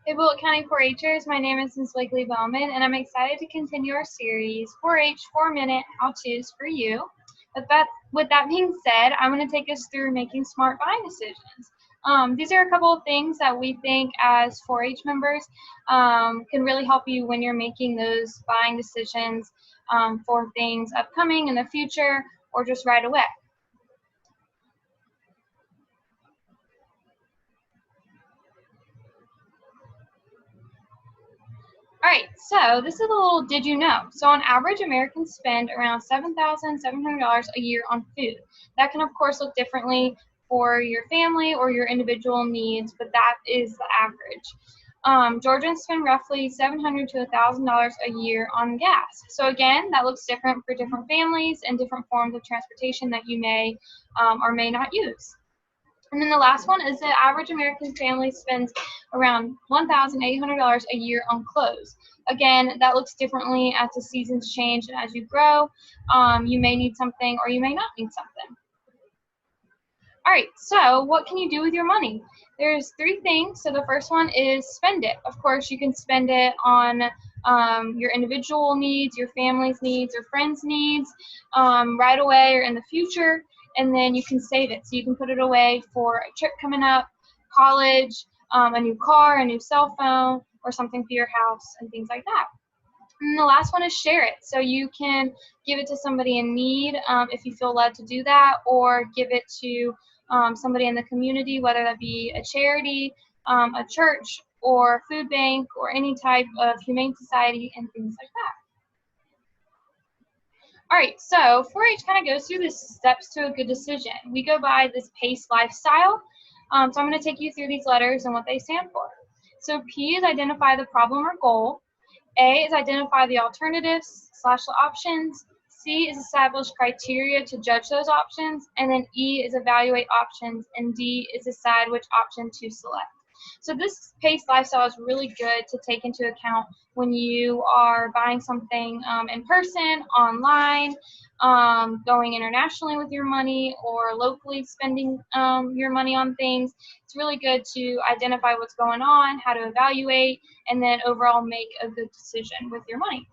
Hey, Bullitt County 4-Hers, my name is Ms. Wiggly Bowman, and I'm excited to continue our series, 4-H 4-Minute How-Tos for You. With that being said, I'm going to take us through making smart buying decisions. These are a couple of things that we think as 4-H members can really help you when you're making those buying decisions for things upcoming in the future or just right away. All right, so this is a little did you know. So on average, Americans spend around $7,700 a year on food. That can, of course, look differently for your family or your individual needs, but that is the average. Georgians spend roughly $700 to $1,000 a year on gas. So again, that looks different for different families and different forms of transportation that you may or may not use. And then the last one is the average American family spends around $1,800 a year on clothes. Again, that looks differently as the seasons change and as you grow. You may need something or you may not need something. All right, so what can you do with your money? There's three things. So the first one is spend it. Of course, you can spend it on your individual needs, your family's needs, or friends' needs right away or in the future. And then you can save it. So you can put it away for a trip coming up, college, a new car, a new cell phone, or something for your house and things like that. And the last one is share it. So you can give it to somebody in need if you feel led to do that, or give it to somebody in the community, whether that be a charity, a church, or food bank, or any type of humane society and things like that. All right, so 4-H kind of goes through the steps to a good decision. We go by this PACE lifestyle. So I'm going to take you through these letters and what they stand for. So P is identify the problem or goal. A is identify the alternatives / options. C is establish criteria to judge those options. And then E is evaluate options. And D is decide which option to select. So this PACE lifestyle is really good to take into account when you are buying something in person, online, going internationally with your money, or locally spending your money on things. It's really good to identify what's going on, how to evaluate, and then overall make a good decision with your money.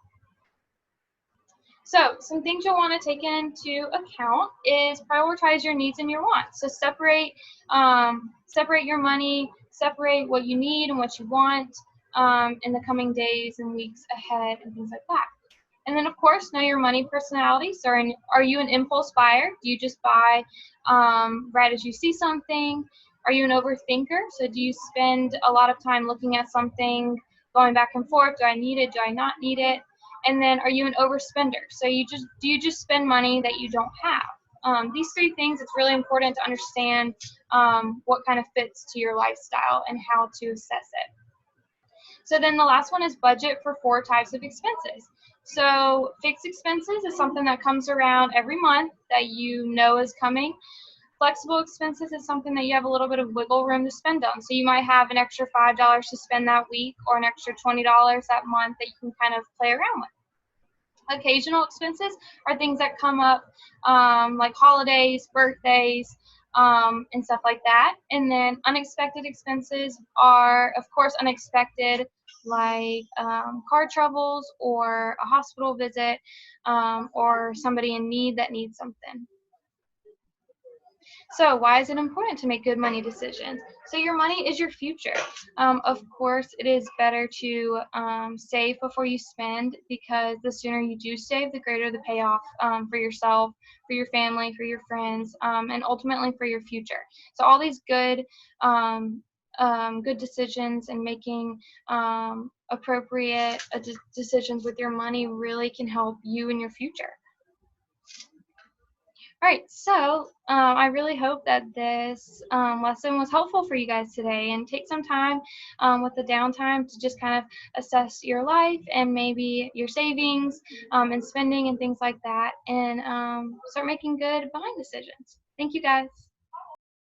So some things you'll want to take into account is prioritize your needs and your wants. So separate your money, separate what you need and what you want in the coming days and weeks ahead and things like that. And then, of course, know your money personality. So are you an impulse buyer? Do you just buy right as you see something? Are you an overthinker? So do you spend a lot of time looking at something, going back and forth? Do I need it? Do I not need it? And then are you an overspender? So do you just spend money that you don't have? These three things, it's really important to understand what kind of fits to your lifestyle and how to assess it. So then the last one is budget for 4 types of expenses. So fixed expenses is something that comes around every month that you know is coming. Flexible expenses is something that you have a little bit of wiggle room to spend on. So you might have an extra $5 to spend that week, or an extra $20 that month that you can kind of play around with. Occasional expenses are things that come up like holidays, birthdays, and stuff like that. And then unexpected expenses are, of course, unexpected, like car troubles or a hospital visit or somebody in need that needs something. So why is it important to make good money decisions? So your money is your future. Of course, it is better to save before you spend, because the sooner you do save, the greater the payoff for yourself, for your family, for your friends, and ultimately for your future. So all these good decisions and making appropriate decisions with your money really can help you in your future. All right, so I really hope that this lesson was helpful for you guys today, and take some time with the downtime to just kind of assess your life and maybe your savings and spending and things like that, and start making good buying decisions. Thank you, guys.